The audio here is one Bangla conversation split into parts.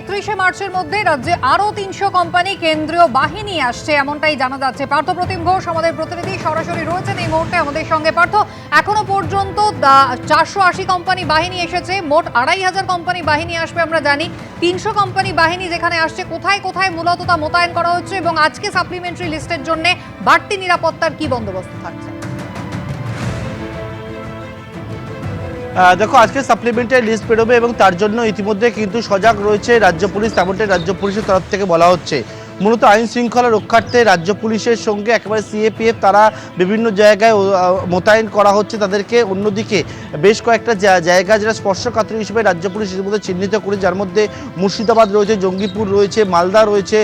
31শে মার্চের মধ্যে রাজ্যে আরো 300 কোম্পানি কেন্দ্রীয় বাহিনী আসছে, এমনটাই জানা যাচ্ছে। পার্থ প্রতিম ঘোষ আমাদের প্রতিনিধি সরাসরি রয়েছেন এই মুহূর্তে আমাদের সঙ্গে। পার্থ, এখনো পর্যন্ত 480 কোম্পানি বাহিনী এসেছে, মোট 2500 কোম্পানি বাহিনী আসবে আমরা জানি। 300 কোম্পানি বাহিনী যেখানে আসছে, কোথায় কোথায় মূলত তা মোতায়েন করা হচ্ছে এবং আজকে সাপ্লিমেন্টারি লিস্টের জন্য বাড়তি নিরাপত্তার কি বন্দোবস্ত থাকছে? দেখো, আজকে সাপ্লিমেন্টারি লিস্ট বেরোবে এবং তার জন্য ইতিমধ্যে কিন্তু সজাগ রয়েছে রাজ্য পুলিশ। তেমনটাই রাজ্য পুলিশের তরফ থেকে বলা হচ্ছে। মূলত আইন শৃঙ্খলা রক্ষার্থে রাজ্য পুলিশের সঙ্গে একেবারে সিএপিএফ তারা বিভিন্ন জায়গায় মোতায়েন করা হচ্ছে তাদেরকে। অন্যদিকে বেশ কয়েকটা জায়গা যেটা স্পর্শকাতর হিসেবে রাজ্য পুলিশ ইতিমধ্যে চিহ্নিত করে, যার মধ্যে মুর্শিদাবাদ রয়েছে, জঙ্গিপুর রয়েছে, মালদা রয়েছে,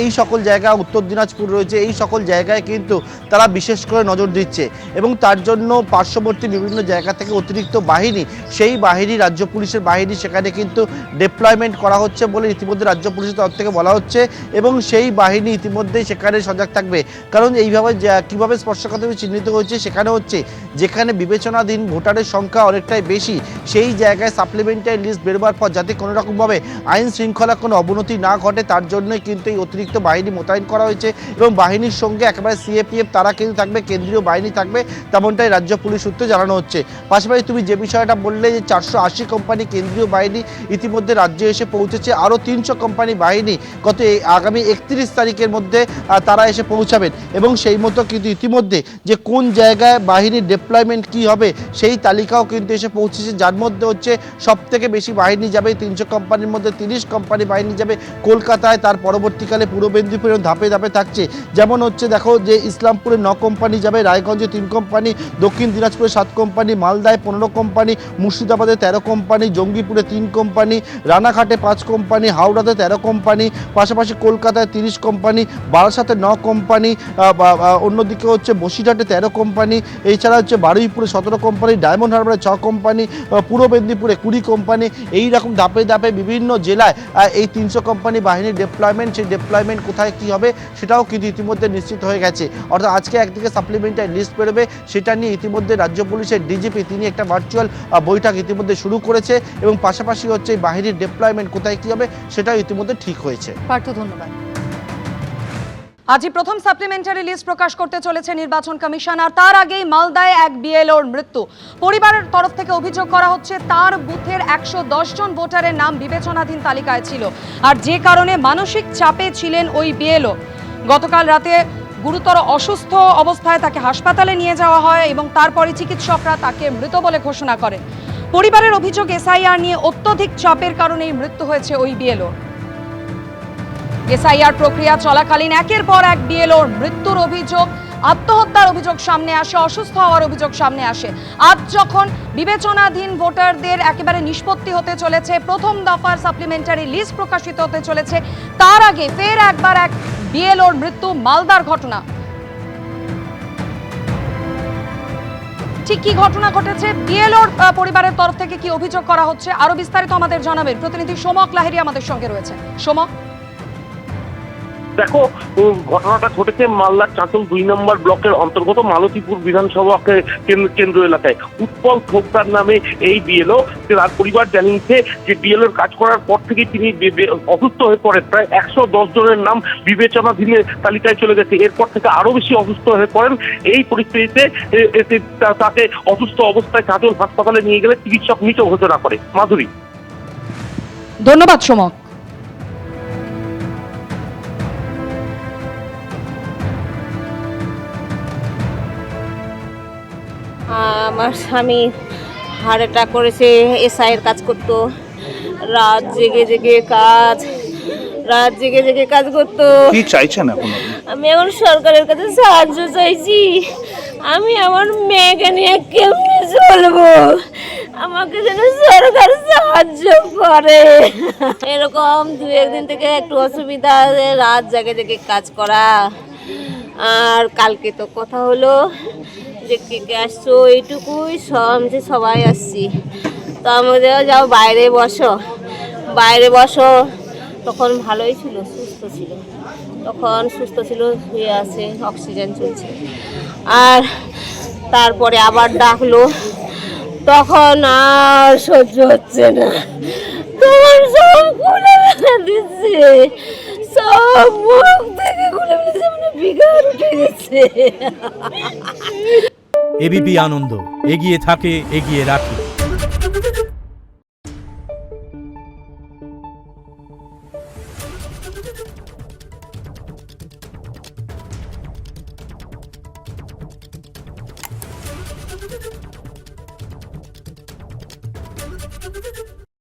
এই সকল জায়গা, উত্তর দিনাজপুর রয়েছে, এই সকল জায়গায় কিন্তু তারা বিশেষ করে নজর দিচ্ছে এবং তার জন্য পার্শ্ববর্তী বিভিন্ন জায়গা থেকে অতিরিক্ত বাহিনী, সেই বাহিনী রাজ্য পুলিশের বাহিনী সেখানে কিন্তু ডিপ্লয়মেন্ট করা হচ্ছে বলে ইতিমধ্যে রাজ্য পুলিশের তরফ থেকে বলা হচ্ছে এবং সেই বাহিনী ইতিমধ্যেই সেখানে সজাগ থাকবে। কারণ এইভাবে কীভাবে স্পর্শকাতর চিহ্নিত হয়েছে, সেখানে হচ্ছে যেখানে বিবেচনাধীন ভোটারের সংখ্যা অনেকটাই বেশি, সেই জায়গায় সাপ্লিমেন্টারি লিস্ট বেরোবার পর যাতে কোনো রকমভাবে আইন শৃঙ্খলা কোনো অবনতি না ঘটে, তার জন্যই কিন্তু এই অতিরিক্ত বাহিনী মোতায়েন করা হয়েছে এবং বাহিনীর সঙ্গে একেবারে সিএপিএফ তারা কিন্তু থাকবে, কেন্দ্রীয় বাহিনী থাকবে, তেমনটাই রাজ্য পুলিশ সূত্রে জানানো হচ্ছে। পাশাপাশি তুমি যে বিষয়টা বললে যে 480 কোম্পানি কেন্দ্রীয় বাহিনী ইতিমধ্যে রাজ্যে এসে পৌঁছেছে, আরও 300 কোম্পানি বাহিনী আগামী 31 তারিখের মধ্যে তারা এসে পৌঁছাবেন এবং সেই মতো কিন্তু ইতিমধ্যে যে কোন জায়গায় বাহিনীর ডিপ্লয়মেন্ট কী হবে সেই তালিকাও কিন্তু এসে পৌঁছেছে, যার মধ্যে হচ্ছে সবথেকে বেশি বাহিনী যাবে 300 কোম্পানির মধ্যে 30 কোম্পানি বাহিনী যাবে কলকাতায়, তার পরবর্তীকালে পূর্ব মেদিনীপুরে ধাপে ধাপে থাকছে। যেমন হচ্ছে দেখো যে ইসলামপুরে 9 কোম্পানি যাবে, রায়গঞ্জে 3 কোম্পানি, দক্ষিণ দিনাজপুরে 7 কোম্পানি, মালদায় 15 কোম্পানি, মুর্শিদাবাদে 13 কোম্পানি, জঙ্গিপুরে 3 কোম্পানি, রানাঘাটে 5 কোম্পানি, হাওড়াতে 13 কোম্পানি, পাশাপাশি কলকাতায় 30 কোম্পানি, বারাসাতে 9 কোম্পানি, অন্যদিকে হচ্ছে বসিরহাটে 13 কোম্পানি, এছাড়া হচ্ছে বারুইপুরে 17 কোম্পানি, ডায়মন্ড হারবারে 6 কোম্পানি, পূর্ব মেদিনীপুরে 20 কোম্পানি, এই রকম ধাপে ধাপে বিভিন্ন জেলায় এই 300 কোম্পানি বাহিনীর ডিপ্লয়মেন্ট, সেই ডিপ্লয়মেন্ট কোথায় কী হবে সেটাও কিন্তু ইতিমধ্যে নিশ্চিত হয়ে গেছে। অর্থাৎ আজকে একদিকে সাপ্লিমেন্টারি লিস্ট বেরোবে, সেটা নিয়ে ইতিমধ্যে রাজ্য পুলিশের ডিজিপি তিনি একটা ভার্চুয়াল বৈঠক ইতিমধ্যে শুরু করেছে এবং পাশাপাশি হচ্ছে বাহিনীর ডিপ্লয়মেন্ট কোথায় কী হবে সেটাও ইতিমধ্যে ঠিক হয়েছে। পার্থ, ধন্যবাদ। আজই প্রথম সাপ্লিমেন্টারি লিস্ট প্রকাশ করতে চলেছে নির্বাচন কমিশন, আর তার আগেই মালদায় এক বিএলওর মৃত্যু। পরিবারের তরফ থেকে অভিযোগ করা হচ্ছে তার বুথের 110 জন ভোটারের নাম বিবেচনাধীন তালিকায় ছিল, আর যে কারণে মানসিক চাপে ছিলেন ওই বিএলও। গতকাল রাতে গুরুতর অসুস্থ অবস্থায় তাকে হাসপাতালে নিয়ে যাওয়া হয় এবং তারপরে চিকিৎসকরা তাকে মৃত বলে ঘোষণা করেন। পরিবারের অভিযোগ এসআইআর নিয়ে অত্যধিক চাপের কারণেই মৃত্যু হয়েছে ওই বিএলও। এসআইআর প্রক্রিয়া চলাকালীন একের পর এক বিএলওর মৃত্যুর অভিযোগ, আত্মহত্যার অভিযোগ সামনে আসে, অসুস্থ হওয়ার অভিযোগ সামনে আসে। আজ যখন বিবেচনাধীন ভোটারদের একেবারে নিষ্পত্তি হতে চলেছে, প্রথম দফার সাপ্লিমেন্টারি লিস্ট প্রকাশিত হতে চলেছে, তার আগে ফের একবার এক বিএলওর মৃত্যু। মালদার ঘটনা, ঠিক কি ঘটনা ঘটেছে, বিএলওর পরিবারের তরফ থেকে কি অভিযোগ করা হচ্ছে, আরো বিস্তারিত আমাদের জানাবেন প্রতিনিধি সোমক লাহিড়ী আমাদের সঙ্গে রয়েছে। সোমক, দেখো, ঘটনাটা ঘটেছে মালদার চাঁচল 2 নম্বর ব্লকের অন্তর্গত মালতীপুর বিধানসভা কেন্দ্র এলাকায়। উৎপল থোকদার নামে এই বিএলও, তার পরিবার জানিয়েছে যে বিএলওর কাজ করার পর থেকে তিনি অসুস্থ হয়ে পড়েন। প্রায় 110 জনের নাম বিবেচনাধীন তালিকায় চলে গেছে, এরপর থেকে আরো বেশি অসুস্থ হয়ে পড়েন। এই পরিস্থিতিতে তাকে অসুস্থ অবস্থায় চাঁচল হাসপাতালে নিয়ে গেলে চিকিৎসক মৃত ঘোষণা করে। মাধুরী, ধন্যবাদ সোমক। আমার স্বামী হার্ট অ্যাটাক করেছে, এসআইয়ের কাজ করতো, রাত জেগে জেগে কাজ করতো। কি চাইছেন এখন? আমি এখন সরকারের কাছে সাহায্য চাইছি। আমি আমার মেয়েকে নিয়ে কেমনে চলবো, আমাকে যেন সরকার সাহায্য করে। এরকম 2-1 দিন থেকে একটু অসুবিধা, রাত জেগে জেগে কাজ করা। আর কালকে তো কথা হলো যে কে আসছো, এইটুকুই সবাই আসছি। তো আমাদের যাও বাইরে বসো। তখন ভালোই ছিল, সুস্থ ছিল, শুয়ে আছে, অক্সিজেন চলছে। আর তারপরে আবার ডাকলো, তখন আর সহ্য হচ্ছে না, তোমার সব খুলে সব মুখ থেকে খুলে ফেলেছে, মানে বিঘার উঠে গেছে। এবিপি আনন্দ, এগিয়ে থাকে, এগিয়ে রাখে।